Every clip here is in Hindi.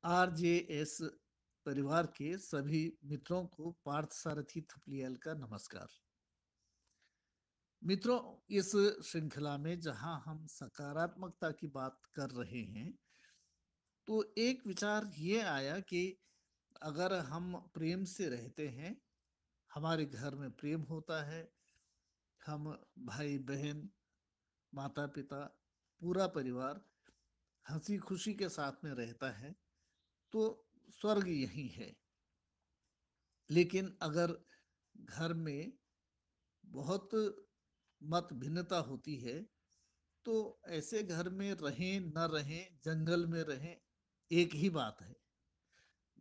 आरजेएस परिवार के सभी मित्रों को पार्थ सारथी थपलियाल का नमस्कार। मित्रों, इस श्रृंखला में जहां हम सकारात्मकता की बात कर रहे हैं, तो एक विचार ये आया कि अगर हम प्रेम से रहते हैं, हमारे घर में प्रेम होता है, हम भाई बहन, माता पिता, पूरा परिवार हंसी खुशी के साथ में रहता है, तो स्वर्ग यही है। लेकिन अगर घर में बहुत मत भिन्नता होती है, तो ऐसे घर में रहें न रहें, जंगल में रहें, एक ही बात है।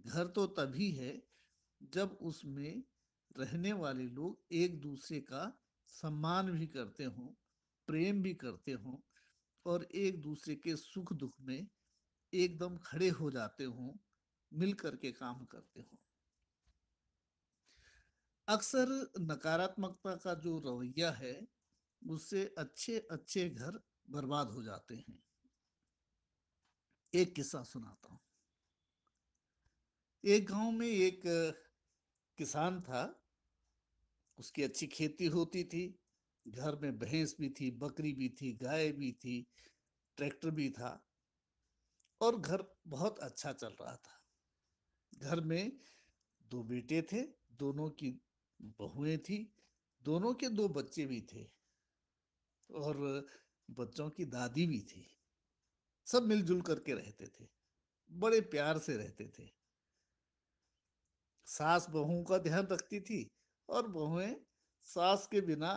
घर तो तभी है जब उसमें रहने वाले लोग एक दूसरे का सम्मान भी करते हों, प्रेम भी करते हों और एक दूसरे के सुख दुख में एकदम खड़े हो जाते हों, मिल करके काम करते हों। अक्सर नकारात्मकता का जो रवैया है, उससे अच्छे अच्छे घर बर्बाद हो जाते हैं। एक किस्सा सुनाता हूँ। एक गांव में एक किसान था। उसकी अच्छी खेती होती थी। घर में भैंस भी थी, बकरी भी थी, गाय भी थी, ट्रैक्टर भी था और घर बहुत अच्छा चल रहा था। घर में दो बेटे थे, दोनों की बहुएं थी, दोनों के दो बच्चे भी थे और बच्चों की दादी भी थी। सब मिलजुल करके रहते थे, बड़े प्यार से रहते थे। सास बहुओं का ध्यान रखती थी और बहुएं सास के बिना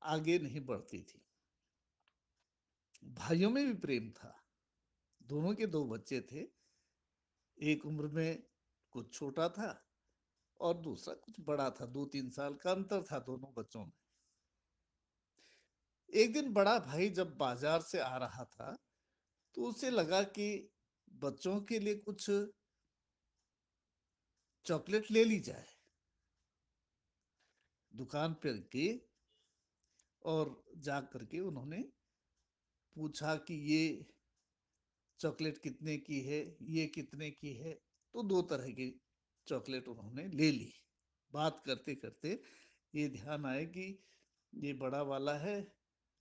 आगे नहीं बढ़ती थी। भाइयों में भी प्रेम था। दोनों के दो बच्चे थे। एक उम्र में कुछ छोटा था और दूसरा कुछ बड़ा था। 2-3 साल का अंतर था दोनों बच्चों में। एक दिन बड़ा भाई जब बाजार से आ रहा था, तो उसे लगा कि बच्चों के लिए कुछ चॉकलेट ले ली जाए। दुकान पर गए और जा करके उन्होंने पूछा कि ये चॉकलेट कितने की है, ये कितने की है। तो दो तरह की चॉकलेट उन्होंने ले ली। बात करते करते ये ध्यान आया कि ये बड़ा वाला है,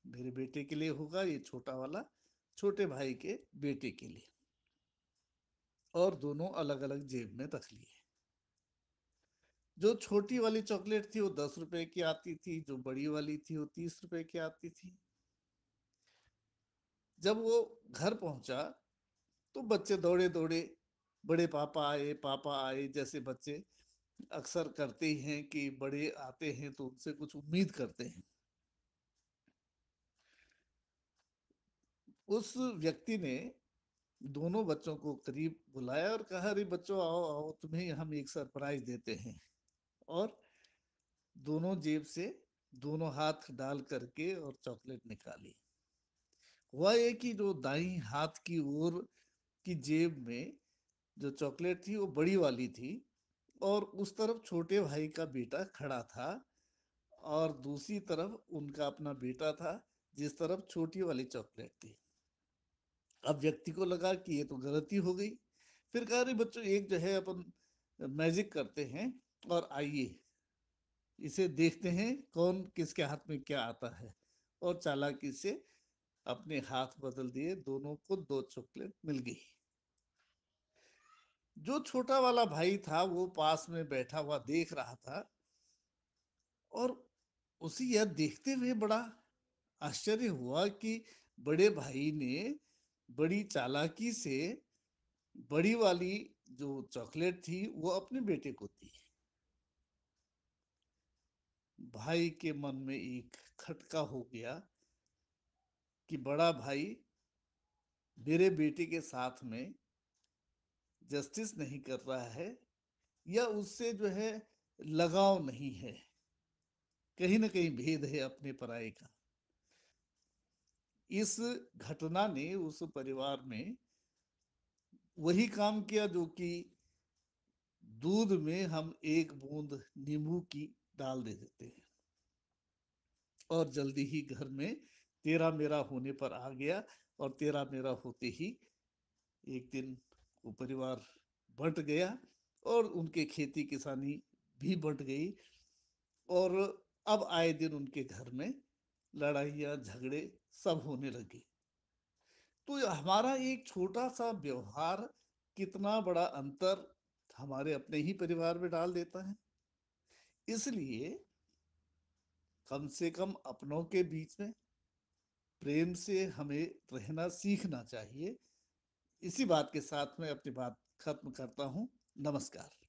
मेरे बेटे के लिए होगा, ये छोटा वाला छोटे भाई के बेटे के लिए। और दोनों अलग अलग जेब में रख लिए। जो छोटी वाली चॉकलेट थी वो 10 रुपए की आती थी, जो बड़ी वाली थी वो 30 रुपए की आती थी। जब वो घर पहुंचा तो बच्चे दौड़े दौड़े, बड़े पापा आए, जैसे बच्चे अक्सर करते ही हैं कि बड़े आते हैं तो उनसे कुछ उम्मीद करते हैं। उस व्यक्ति ने दोनों बच्चों को करीब बुलाया और कहा, अरे बच्चों आओ आओ, तुम्हें हम एक सरप्राइज देते हैं। और दोनों जेब से दोनों हाथ डाल करके और चॉकलेट निकाली। हुआ ये कि जो दाई हाथ की ओर की जेब में जो चॉकलेट थी वो बड़ी वाली थी और उस तरफ छोटे भाई का बेटा खड़ा था और दूसरी तरफ उनका अपना बेटा था, जिस तरफ छोटी वाली चॉकलेट थी। अब व्यक्ति को लगा कि ये तो गलती हो गई। फिर कहा, अरे बच्चों, एक जो है अपन मैजिक करते हैं और आइए इसे देखते हैं कौन किसके हाथ में क्या आता है। और चालाकी से अपने हाथ बदल दिए, दोनों को दो चॉकलेट मिल गई। जो छोटा वाला भाई था वो पास में बैठा हुआ देख रहा था और उसे यह देखते हुए बड़ा आश्चर्य हुआ कि बड़े भाई ने बड़ी चालाकी से बड़ी वाली जो चॉकलेट थी वो अपने बेटे को दी। भाई के मन में एक खटका हो गया कि बड़ा भाई मेरे बेटे के साथ में जस्टिस नहीं कर रहा है या उससे जो है लगाव नहीं है, कहीं ना कहीं भेद है अपने पराये का। इस घटना ने उस परिवार में वही काम किया जो कि दूध में हम एक बूंद नींबू की डाल दे देते हैं और जल्दी ही घर में तेरा मेरा होने पर आ गया। और तेरा मेरा होते ही एक दिन वो परिवार बंट गया और उनके खेती किसानी भी बंट गई। और अब आए दिन उनके घर में लड़ाइयाँ झगड़े सब होने लगे। तो हमारा एक छोटा सा व्यवहार कितना बड़ा अंतर हमारे अपने ही परिवार में डाल देता है। इसलिए कम से कम अपनों के बीच में प्रेम से हमें रहना सीखना चाहिए। इसी बात के साथ मैं अपनी बात खत्म करता हूँ। नमस्कार।